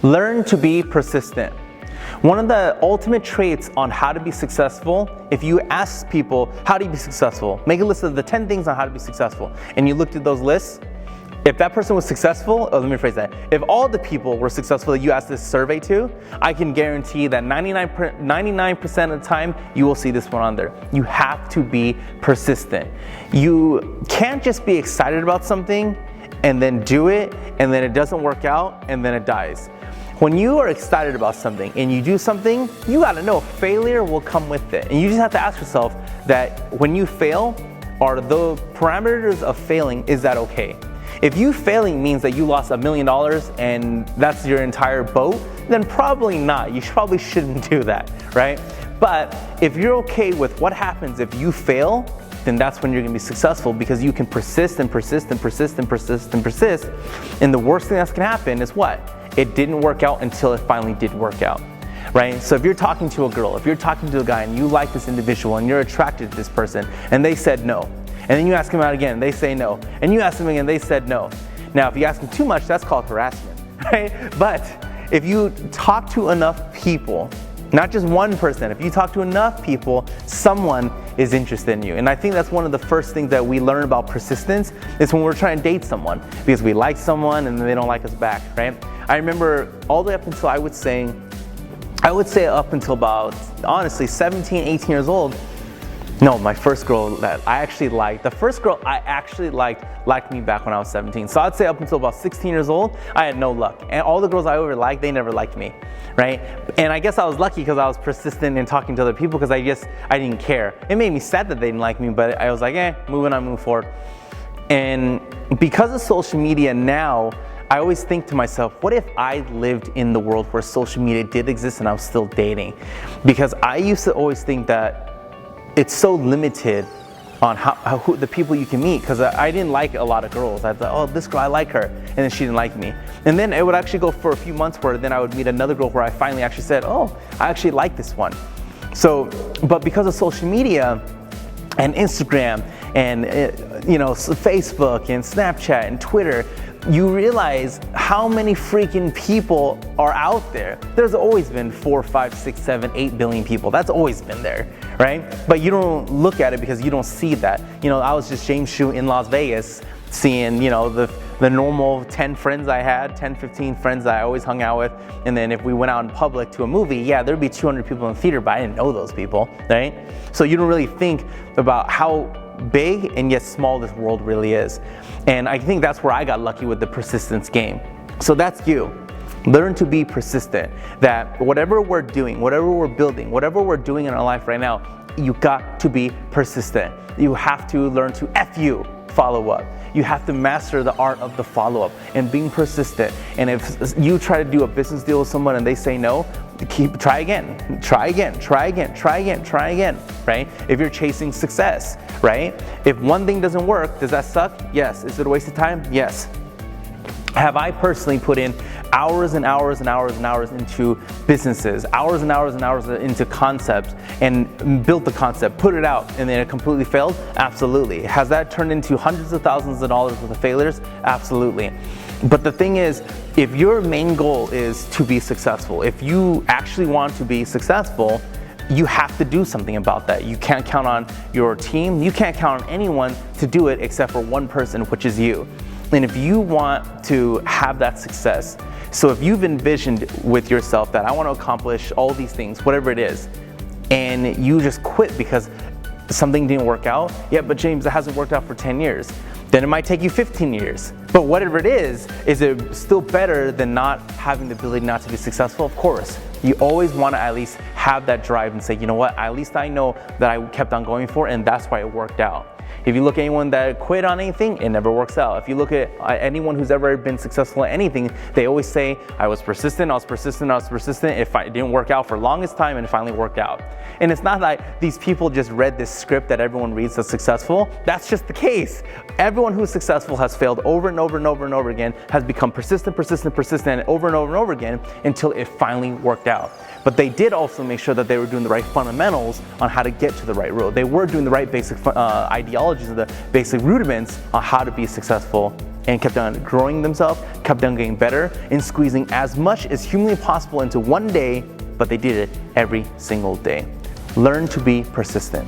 Learn to be persistent. One of the ultimate traits on how to be successful, if you ask people, how do you be successful? Make a list of the 10 things on how to be successful. And you looked at those lists. If that person was successful, let me rephrase that. If all the people were successful that you asked this survey to, I can guarantee that 99% of the time, you will see this one on there. You have to be persistent. You can't just be excited about something and then do it, and then it doesn't work out, and then it dies. When you are excited about something and you do something, you gotta know failure will come with it. And you just have to ask yourself that when you fail, are the parameters of failing, is that okay? If you failing means that you lost $1 million and that's your entire boat, then probably not. You probably shouldn't do that, right? But if you're okay with what happens if you fail, then that's when you're gonna be successful, because you can persist and persist and persist and persist and persist. And the worst thing that's gonna happen is what? It didn't work out until it finally did work out, right? So if you're talking to a girl, if you're talking to a guy and you like this individual and you're attracted to this person and they said no, and then you ask them out again, they say no, and you ask them again, they said no. Now, if you ask them too much, that's called harassment, right? But if you talk to enough people, not just one person, if you talk to enough people, someone is interested in you. And I think that's one of the first things that we learn about persistence is when we're trying to date someone, because we like someone and then they don't like us back, right? I remember all the way up until I would say up until about, honestly, 17, 18 years old. No, my first girl that I actually liked, the first girl I actually liked me back when I was 17. So I'd say up until about 16 years old, I had no luck. And all the girls I ever liked, they never liked me, right? And I guess I was lucky because I was persistent in talking to other people, because I didn't care. It made me sad that they didn't like me, but I was like, move forward. And because of social media now, I always think to myself, what if I lived in the world where social media did exist and I was still dating? Because I used to always think that it's so limited on who the people you can meet, because I didn't like a lot of girls. I thought, oh, this girl, I like her, and then she didn't like me. And then it would actually go for a few months where then I would meet another girl where I finally actually said, oh, I actually like this one. So, but because of social media and Instagram and Facebook and Snapchat and Twitter, you realize how many freaking people are out there. There's always been 4, 5, 6, 7, 8 billion people. That's always been there, right? But you don't look at it because you don't see that. I was just James Hsu in Las Vegas, seeing, the normal 10 friends I had, 10, 15 friends that I always hung out with. And then if we went out in public to a movie, yeah, there'd be 200 people in the theater, but I didn't know those people, right? So you don't really think about how big and yet small this world really is. And I think that's where I got lucky with the persistence game. So that's you. Learn to be persistent. That whatever we're doing, whatever we're building, whatever we're doing in our life right now, you got to be persistent. You have to learn to follow up. You have to master the art of the follow-up and being persistent. And if you try to do a business deal with someone and they say no, try again, right? If you're chasing success, right? If one thing doesn't work, does that suck? Yes. Is it a waste of time? Yes. Have I personally put in hours and hours and hours and hours into businesses, hours and hours and hours into concepts, and built the concept, put it out, and then it completely failed? Absolutely. Has that turned into hundreds of thousands of dollars worth of failures? Absolutely. But the thing is, if your main goal is to be successful, if you actually want to be successful, you have to do something about that. You can't count on your team. You can't count on anyone to do it except for one person, which is you. And if you want to have that success, so if you've envisioned with yourself that I want to accomplish all these things, whatever it is, and you just quit because something didn't work out, yeah, but James, it hasn't worked out for 10 years. Then it might take you 15 years. But whatever it is it still better than not having the ability not to be successful? Of course. You always want to at least have that drive and say, you know what, at least I know that I kept on going for it, and that's why it worked out. If you look at anyone that quit on anything, it never works out. If you look at anyone who's ever been successful at anything, they always say, I was persistent. If it didn't work out for the longest time, and it finally worked out. And it's not like these people just read this script that everyone reads that's successful. That's just the case. Everyone who's successful has failed over and over and over and over again, has become persistent over and over again until it finally worked out. But they did also make sure that they were doing the right fundamentals on how to get to the right road. They were doing the right basic ideology technologies and the basic rudiments on how to be successful, and kept on growing themselves, kept on getting better, and squeezing as much as humanly possible into one day, but they did it every single day. Learn to be persistent.